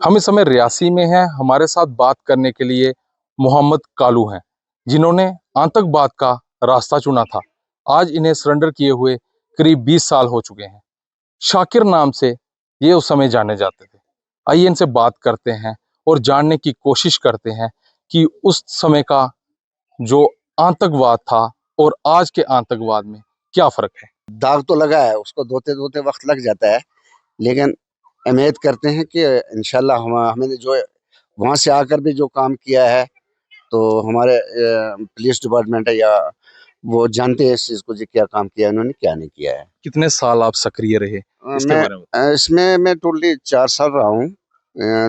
हम इस समय रियासी में हैं। हमारे साथ बात करने के लिए मोहम्मद कालू हैं, जिन्होंने आतंकवाद का रास्ता चुना था। आज इन्हें सरेंडर किए हुए करीब 20 साल हो चुके हैं। शाकिर नाम से ये उस समय जाने जाते थे। आइए इनसे बात करते हैं और जानने की कोशिश करते हैं कि उस समय का जो आतंकवाद था और आज के आतंकवाद में क्या फर्क है। दाग तो लगा है, उसको धोते धोते वक्त लग जाता है, लेकिन उम्मीद करते हैं कि इंशाल्लाह हमें जो वहां से आकर भी जो काम किया है, तो हमारे पुलिस डिपार्टमेंट है या वो जानते हैं इस चीज को, जी क्या काम किया है इन्होंने, क्या नहीं किया है। कितने साल आप सक्रिय रहे इसके मैं बारे में? इसमें मैं टोटली 4 साल रहा हूँ।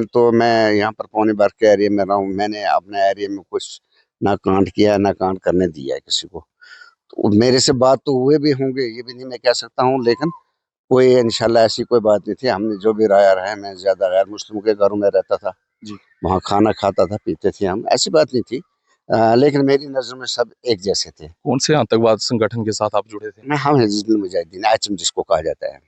तो मैं यहाँ पर पौनी बार के एरिया में रहा हूँ। मैंने अपने एरिया में कुछ ना कांड किया ना कांड करने दिया है किसी को। तो मेरे से बात तो हुए भी होंगे, ये भी नहीं मैं कह सकता हूँ, लेकिन कोई इंशाल्लाह ऐसी कोई बात नहीं थी। हमने जो भी राया रहा है, मैं ज्यादा गैर मुस्लिम के घरों में रहता था जी। वहाँ खाना खाता था, पीते थे हम, ऐसी बात नहीं थी। लेकिन मेरी नज़र में सब एक जैसे थे। कौन से आतंकवाद संगठन के साथ आप जुड़े थे? हम हिजबुल मुजाहिदीन, एचएम जिसको कहा जाता है।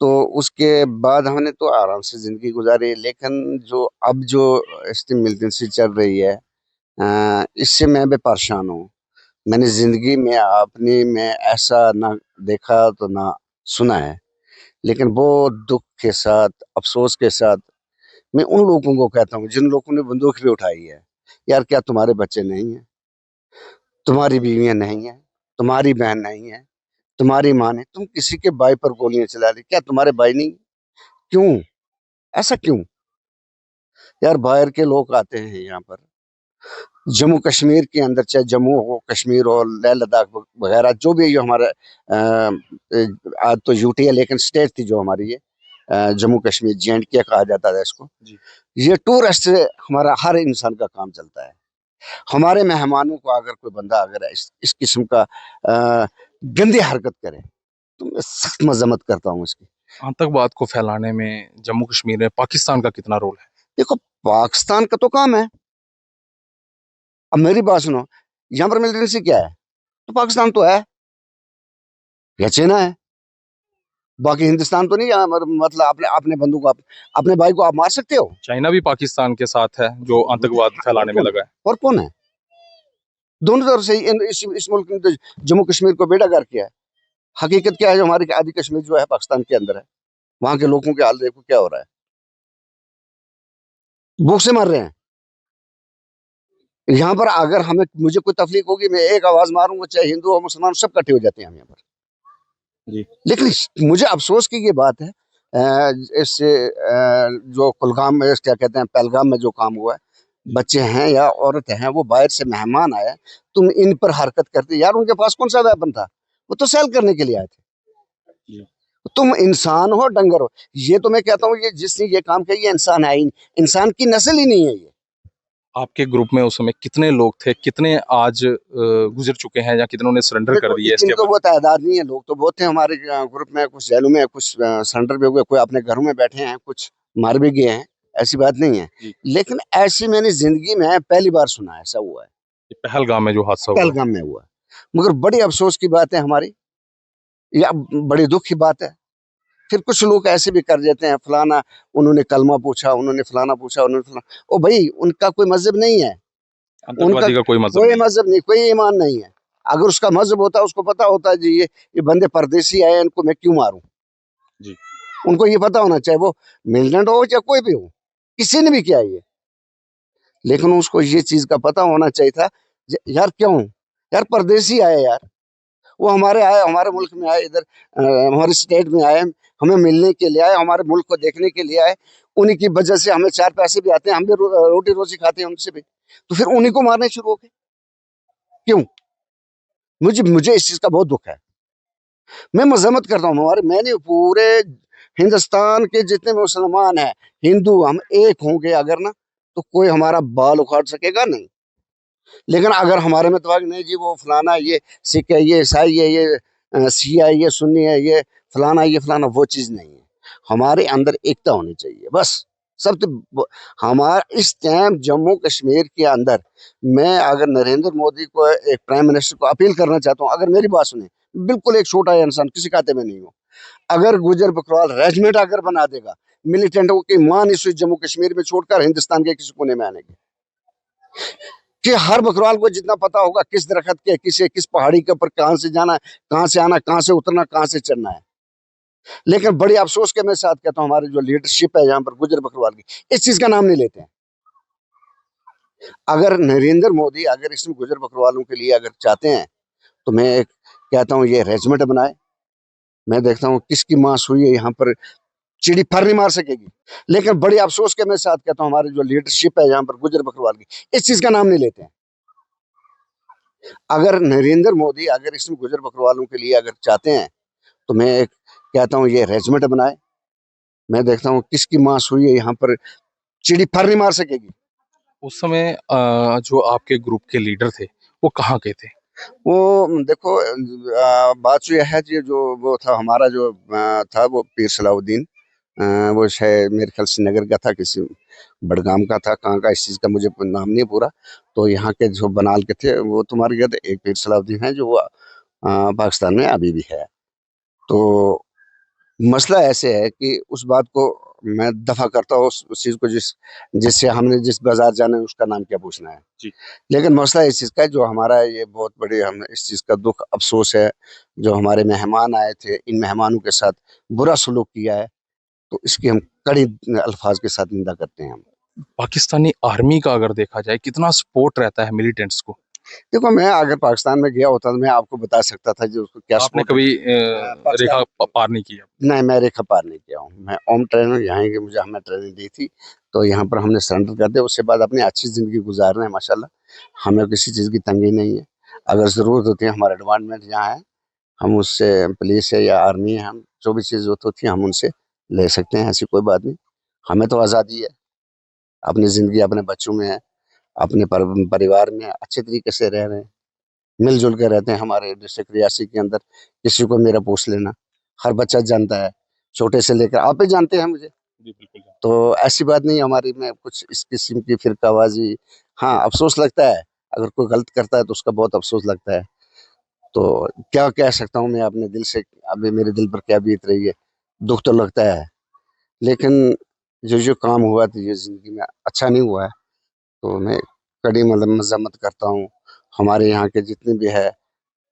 तो उसके बाद हमने तो आराम से जिंदगी गुजारी, लेकिन जो अब जो इसकी मिलिटेंसी चल रही है, इससे मैं भी परेशान हूँ। मैंने जिंदगी में अपनी में ऐसा ना देखा तो ना सुना है, लेकिन वो दुख के साथ, अफसोस के साथ मैं उन लोगों को कहता हूँ जिन लोगों ने बंदूक भी उठाई है, यार क्या तुम्हारे बच्चे नहीं हैं, तुम्हारी बीवियां नहीं हैं, तुम्हारी बहन नहीं है, तुम्हारी माँ ने, तुम किसी के भाई पर गोलियां चला रही, क्या तुम्हारे भाई नहीं? क्यों? ऐसा क्यों? यार बाहर के लोग आते हैं यहाँ पर, जम्मू कश्मीर के अंदर, चाहे जम्मू हो, कश्मीर हो, लेह लद्दाख वगैरह जो भी ये हमारा आज तो यूटी है, लेकिन स्टेट थी जो हमारी ये जम्मू कश्मीर, JNK कहा जाता था इसको। जी। ये टूरिस्ट से हमारा हर इंसान का काम चलता है। हमारे मेहमानों को अगर कोई बंदा अगर इस किस्म का गंदी हरकत करे, तो मैं सख्त मजम्मत करता हूँ इसकी। आतंकवाद को फैलाने में जम्मू कश्मीर में पाकिस्तान का कितना रोल है? देखो, पाकिस्तान का तो काम है। अब मेरी बात सुनो, यहाँ पर मिलिटेंसी क्या है? तो पाकिस्तान तो है या चाइना है, बाकी हिंदुस्तान तो नहीं है। मतलब अपने अपने बंदू को अपने भाई को आप मार सकते हो? चाइना भी पाकिस्तान के साथ है जो आतंकवाद और फैलाने में कौन है? लगा है। और कौन है? दोनों तरफ से इस मुल्क ने तो जम्मू कश्मीर को बेड़ागर किया है। हकीकत क्या है, जो हमारी आधी कश्मीर जो है पाकिस्तान के अंदर है, वहां के लोगों के हाल देखो क्या हो रहा है, भूख से मर रहे हैं। यहाँ पर अगर हमें मुझे कोई तकलीफ होगी, मैं एक आवाज मारूंगा, चाहे हिंदू हो मुसलमान, सब इकट्ठे हो जाते हैं हम यहाँ पर। जी। लेकिन मुझे अफसोस की ये बात है, इससे जो कुलगाम में क्या कहते हैं, पहलगाम में जो काम हुआ है, बच्चे हैं या औरत हैं, वो बाहर से मेहमान आए, तुम इन पर हरकत करते, यार उनके पास कौन सा वेपन था? वो तो सेल करने के लिए आए थे। जी। तुम इंसान हो डंगर हो? ये तो मैं कहता हूँ, ये जिसने ये काम किया ये इंसान है ही नहीं, इंसान की नस्ल ही नहीं है ये। आपके ग्रुप में उस समय कितने लोग थे? कितने आज गुजर चुके हैं या कितनों ने सरेंडर कर देखो, दिया? इतनी इसके तो बारे वो तादाद नहीं है, लोग तो बहुत थे हमारे ग्रुप में, कुछ जेलों में, कुछ सरेंडर भी हो गए, कोई अपने घरों में बैठे हैं, कुछ मार भी गए हैं, ऐसी बात नहीं है। जी। लेकिन ऐसी मैंने जिंदगी में पहली बार सुना है ऐसा हुआ है, ये पहलगाम में जो हादसा हुआ है। पहलगाम में हुआ है। मगर बड़ी अफसोस की बात है हमारी, या बड़ी दुख की बात है। फिर कुछ लोग ऐसे भी कर देते हैं, फलाना उन्होंने कलमा पूछा, उन्होंने फलाना पूछा, उन्होंने फलाना, ओ भाई उनका कोई मजहब नहीं है, उनका आतंकवादी का कोई मजहब कोई नहीं है। मजहब नहीं, कोई ईमान नहीं है। अगर उसका मजहब होता, उसको पता होता जी ये बंदे परदेसी आए, इनको मैं क्यों मारूं। जी। उनको ये पता होना चाहिए, वो मिलिटेंट हो या कोई भी हो, किसी ने भी किया ये, लेकिन उसको ये चीज का पता होना चाहिए था। यार क्यों? यार परदेसी आए यार, वो हमारे आए, हमारे मुल्क में आए, इधर हमारे स्टेट में आए, हमें मिलने के लिए आए, हमारे मुल्क को देखने के लिए आए। उन्हीं की वजह से हमें 4 पैसे भी आते हैं, हम भी रोटी रोजी खाते हैं उनसे भी, तो फिर उन्हीं को मारने शुरू हो गए क्यों? मुझे मुझे इस चीज का बहुत दुख है। मैं मजम्मत करता हूँ, हमारे मैंने पूरे हिंदुस्तान के जितने मुसलमान हैं, हिंदू, हम एक होंगे अगर ना, तो कोई हमारा बाल उखाड़ सकेगा नहीं। लेकिन अगर हमारे में तो नहीं जी, वो फलाना, ये सिख है, ये ईसाई है, ये शिया है, ये सुन्नी है, ये फलाना, ये फलाना, वो चीज नहीं है। हमारे अंदर एकता होनी चाहिए बस। सब तो हमारा इस टाइम जम्मू कश्मीर के अंदर, मैं अगर नरेंद्र मोदी को, एक प्राइम मिनिस्टर को अपील करना चाहता हूँ, अगर मेरी बात सुने, बिल्कुल एक छोटा इंसान, किसी खाते में नहीं हो, अगर गुजर बकरवाल रेजिमेंट अगर बना देगा, मिलिटेंटों की मान इस जम्मू कश्मीर में छोड़कर हिंदुस्तान के किसी कोने में आने की, कि हर बकरवाल को जितना पता होगा किस दरख्त के किस पहाड़ी के ऊपर कहां से जाना है, कहां से आना, कहां से उतरना, कहां से चढ़ना है। लेकिन बड़ी अफसोस के मैं साथ कहता हूं, हमारी जो लीडरशिप है यहाँ पर गुजर बकरवाल की, इस चीज का नाम नहीं लेते हैं। अगर नरेंद्र मोदी अगर इसमें गुजर बकरवालों के लिए अगर चाहते हैं, तो मैं कहता हूँ ये रेजिमेंट बनाए। मैं देखता हूँ किसकी मां सुई है यहाँ पर, चिड़ी फर नहीं मार सकेगी। लेकिन बड़ी अफसोस के मैं साथ कहता हूँ, हमारी जो लीडरशिप है यहाँ पर गुजर बकरवाल की, इस चीज का नाम नहीं लेते हैं। अगर नरेंद्र मोदी अगर इसमें गुजर बकरवालों के लिए अगर चाहते हैं, तो मैं कहता हूँ ये रेजिमेंट बनाए। मैं देखता हूँ किसकी मां सुई है यहाँ पर, चिड़ी फर नहीं मार सकेगी। उस समय जो आपके ग्रुप के लीडर थे वो कहाँ के थे? वो देखो, बात जो यह है कि जो वो था हमारा जो था वो पीर सलाउद्दीन, वो शायद मेरे ख्याल से नगर का था, किसी बड़गाम का था, कहाँ का इस चीज़ का मुझे नाम नहीं है पूरा। तो यहाँ के जो बनाल के थे वो तुम्हारे गए थे, एक पीर सलाउद्दीन है जो वो पाकिस्तान में अभी भी है। तो मसला ऐसे है कि उस बात को मैं दफा करता हूँ, उस चीज को जिससे हमने जिस बाजार जाना है उसका नाम क्या पूछना है जी। लेकिन मसला इस चीज का है, जो हमारा ये बहुत बड़ी, हम इस चीज का दुख अफसोस है, जो हमारे मेहमान आए थे, इन मेहमानों के साथ बुरा सलूक किया है, तो इसकी हम कड़ी अल्फाज के साथ निंदा करते हैं हम। पाकिस्तानी आर्मी का अगर देखा जाए कितना सपोर्ट रहता है मिलिटेंट्स को? देखो, मैं अगर पाकिस्तान में गया होता तो मैं आपको बता सकता था जो उसको क्या आपने सपोर्ट कभी रेखा पाकिस्तान। पार नहीं किया? नहीं, मैं रेखा पार नहीं किया हूँ। मैं ओम ट्रेनर यहाँ की, मुझे हमें ट्रेनिंग दी थी, तो यहाँ पर हमने सरेंडर कर दिया। उसके बाद अपनी अच्छी ज़िंदगी गुजार रहे हैं माशाल्लाह। हमें किसी चीज़ की तंगी नहीं है। अगर ज़रूरत होती है, हमारा डिपार्टमेंट यहाँ है, हम उससे, पुलिस है या आर्मी है, हम जो भी चीज़ जरूरत होती है हम उनसे ले सकते हैं, ऐसी कोई बात नहीं। हमें तो आज़ादी है, अपनी ज़िंदगी अपने बच्चों में है, अपने परिवार में अच्छे तरीके से रह रहे हैं, मिलजुल के रहते हैं। हमारे डिस्ट्रिक्ट रियासी के अंदर किसी को मेरा पूछ लेना, हर बच्चा जानता है, छोटे से लेकर आप ही जानते हैं मुझे। जी बिल्कुल। तो ऐसी बात नहीं हमारी में कुछ इस किस्म की फिरकाबाजी। हाँ, अफसोस लगता है, अगर कोई गलत करता है तो उसका बहुत अफसोस लगता है। तो क्या कह सकता हूँ मैं अपने दिल से, अभी मेरे दिल पर क्या बीत रही है, दुख तो लगता है। लेकिन जो जो काम हुआ तो ये जिंदगी में अच्छा नहीं हुआ है, तो मैं कड़ी मतलब मजम्मत करता हूँ। हमारे यहाँ के जितने भी है,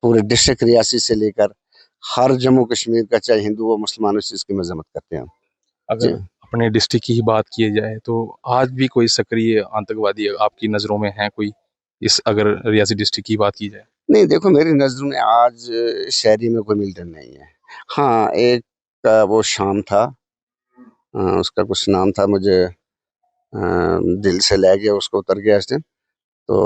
पूरे डिस्ट्रिक्ट रियासी से लेकर हर जम्मू कश्मीर का, चाहे हिंदू हो मुसलमान हो, इस चीज़ की मजम्मत करते हैं हम। जी। अगर अपने डिस्ट्रिक्ट की ही बात की जाए तो आज भी कोई सक्रिय आतंकवादी आपकी नज़रों में है कोई, इस अगर रियासी डिस्ट्रिक्ट की बात की जाए? नहीं, देखो, मेरी नज़रों में आज शहरी में कोई मिल्टन नहीं है। हाँ, एक का वो शाम था, उसका कुछ नाम था, मुझे दिल से ले गया, उसको उतर गया इस दिन। तो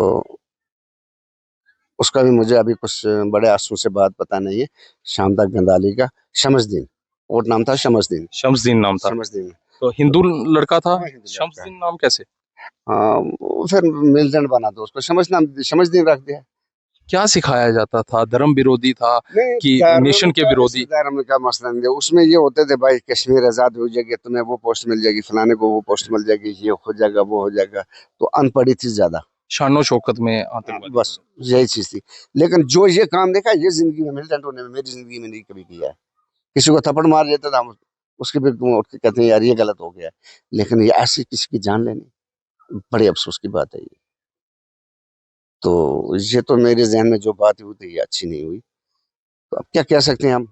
उसका भी मुझे अभी कुछ बड़े आंसू से बात पता नहीं है। शाम तक गंदाली का शमसदीन, और नाम था शमसदीन। शमसदीन नाम था। शमसदीन। तो हिंदू लड़का था? हाँ, हिंदू लड़का है। शमसदीन नाम कैसे? हाँ, वो फिर मिल्टन बना तो उसको शमसदीन रख दिया। क्या सिखाया जाता था? धर्म विरोधी था नहीं, कि नेशन के विरोधी? धर्म का मसला नहीं है उसमें। ये होते थे भाई, कश्मीर आजाद हो जाएगी, तुम्हें वो पोस्ट मिल जाएगी, फलाने को वो पोस्ट मिल जाएगी, ये हो जाएगा, वो हो जाएगा। तो अनपढ़ी थी ज्यादा। शानो शौकत में हाँ, आतंकवादी? बस यही चीज थी। लेकिन जो ये काम देखा, ये जिंदगी में मिलिटेंट होने में, मेरी जिंदगी में नहीं कभी किया है। किसी को थप्पड़ मार देता था, हम उसके पे तुम उठ के कहते हैं यार ये गलत हो गया। लेकिन ये ऐसी किसी की जान लेनी, बड़े अफसोस की बात है ये। तो ये तो मेरे जहन में जो बात हुई थी, ये अच्छी नहीं हुई। तो अब क्या कह सकते हैं हम।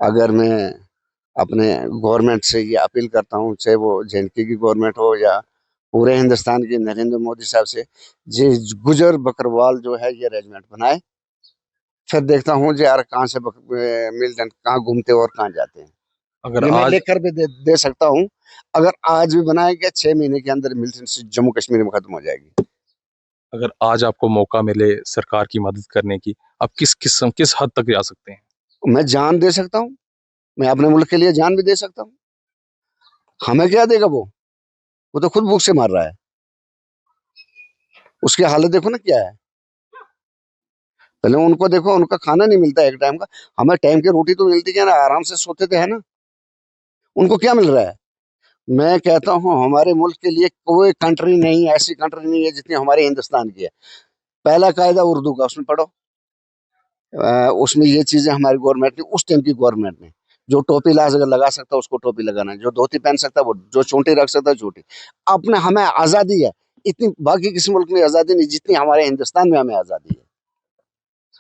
अगर मैं अपने गवर्नमेंट से ये अपील करता हूँ, चाहे वो जेएनके की गवर्नमेंट हो या पूरे हिंदुस्तान की, नरेंद्र मोदी साहब से, जे गुजर बकरवाल जो है ये रेजिमेंट बनाए। फिर देखता हूँ जो यार कहाँ से मिलिटेंट कहाँ घूमते हैं और कहाँ जाते हैं। अगर ये मैं आज लेकर भी दे सकता हूँ। अगर आज भी बनाया गया, 6 महीने के अंदर मिलिटेंट जम्मू कश्मीर में खत्म हो जाएगी। अगर आज आपको मौका मिले सरकार की मदद करने की, आप किस हद तक जा सकते हैं? मैं जान दे सकता हूँ, मैं अपने मुल्क के लिए जान भी दे सकता हूँ। हमें क्या देगा वो तो खुद भूख से मर रहा है। उसकी हालत देखो ना क्या है। पहले उनको देखो, उनका खाना नहीं मिलता एक टाइम का। हमें टाइम की रोटी तो मिलती है ना, आराम से सोते थे, है ना। उनको क्या मिल रहा है। मैं कहता हूँ हमारे मुल्क के लिए कोई कंट्री नहीं, ऐसी कंट्री नहीं है जितनी हमारे हिंदुस्तान की है। पहला कायदा उर्दू का, उसमें पढ़ो। उसमें ये चीजें हमारी गवर्नमेंट ने, उस टाइम की गवर्नमेंट ने, जो टोपी लगा सकता है उसको टोपी लगाना है, जो धोती पहन सकता है वो, जो चोटी रख सकता है चोटी। अपने हमें आजादी है, इतनी बाकी किसी मुल्क में आजादी नहीं जितनी हमारे हिंदुस्तान में हमें आजादी है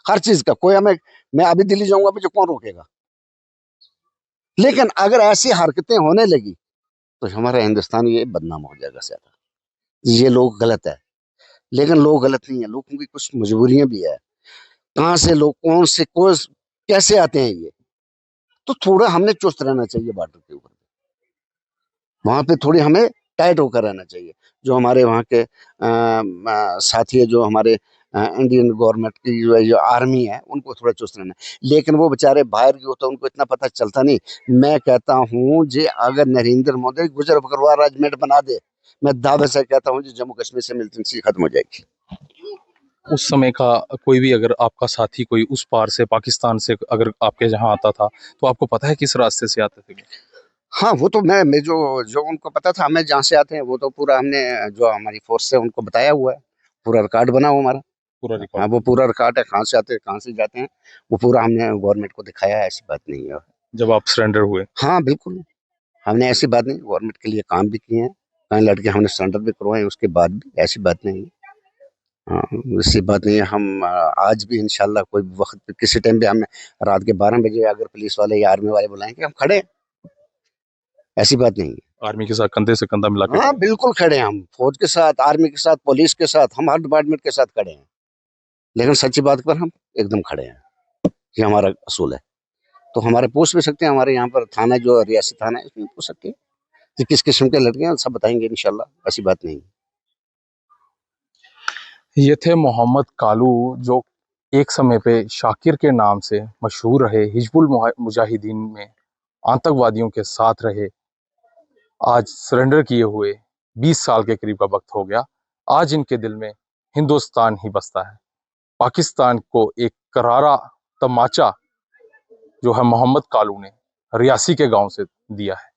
हर चीज का। कोई हमें, मैं अभी दिल्ली जाऊंगा मुझे कौन रोकेगा? लेकिन अगर ऐसी हरकतें होने लगी तो हमारा हिंदुस्तान ये बदनाम हो जाएगा ज्यादा। ये लोग गलत है, लेकिन लोग गलत नहीं है, लोगों की कुछ मजबूरियां भी है। कहाँ से लोग कौन से कैसे आते हैं ये, तो थोड़ा हमने चुस्त रहना चाहिए बॉर्डर के ऊपर। वहां पे थोड़ी हमें टाइट होकर रहना चाहिए। जो हमारे वहाँ के साथी है, जो हमारे इंडियन गवर्नमेंट की जो आर्मी है, उनको थोड़ा चुस्त रहना है। लेकिन वो बेचारे बाहर के होते हैं, उनको इतना पता चलता नहीं। मैं कहता हूँ जे अगर नरेंद्र मोदी गुजर बकरवाल राजमेट बना दे, मैं दावे से कहता हूँ जम्मू कश्मीर से मिलिटेंसी खत्म हो जाएगी। उस समय का कोई भी अगर आपका साथी कोई उस पार से पाकिस्तान से अगर आपके यहाँ आता था तो आपको पता है किस रास्ते से आते थे? हाँ, वो तो मैं जो जो उनको पता था हमें जहाँ से आते हैं, वो तो पूरा हमने जो हमारी फोर्स से उनको बताया हुआ है, पूरा रिकॉर्ड बना हुआ हमारा। पूरा हाँ, रिकॉर्ड? वो पूरा रिकॉर्ड है, कहाँ से आते हैं कहाँ से जाते हैं, वो पूरा हमने गवर्नमेंट को दिखाया है, ऐसी बात नहीं है। जब आप सरेंडर हुए? हाँ बिल्कुल, हमने ऐसी बात नहीं, गवर्नमेंट के लिए काम भी किए हैं, कई लड़के हमने सरेंडर भी करवाए हैं, उसके बाद भी ऐसी बात नहीं है। हाँ, ऐसी बात नहीं है। हम आज भी इंशाल्लाह कोई भी वक्त पे किसी टाइम भी हमें रात के 12 बजे अगर पुलिस वाले या आर्मी वाले बुलाएंगे, हम खड़े हैं, ऐसी बात नहीं है। आर्मी के साथ कंधे से कंधा मिला के हाँ खड़े? बिल्कुल खड़े हैं, हम फौज के साथ, आर्मी के साथ, पुलिस के साथ, हम हर डिपार्टमेंट के साथ खड़े हैं। लेकिन सच्ची बात पर हम एकदम खड़े हैं, ये हमारा असूल है। तो हमारे पूछ भी सकते हैं, हमारे यहाँ पर थाना जो रियासत थाना है उसमें पूछ सकते हैं कि किस किस्म के लड़के हैं, सब बताएंगे इंशाल्लाह, ऐसी बात नहीं। ये थे मोहम्मद कालू, जो एक समय पे शाकिर के नाम से मशहूर रहे, हिजबुल मुजाहिदीन में आतंकवादियों के साथ रहे। आज सरेंडर किए हुए 20 साल के करीब का वक्त हो गया। आज इनके दिल में हिंदुस्तान ही बसता है। पाकिस्तान को एक करारा तमाचा जो है मोहम्मद कालू ने रियासी के गांव से दिया है।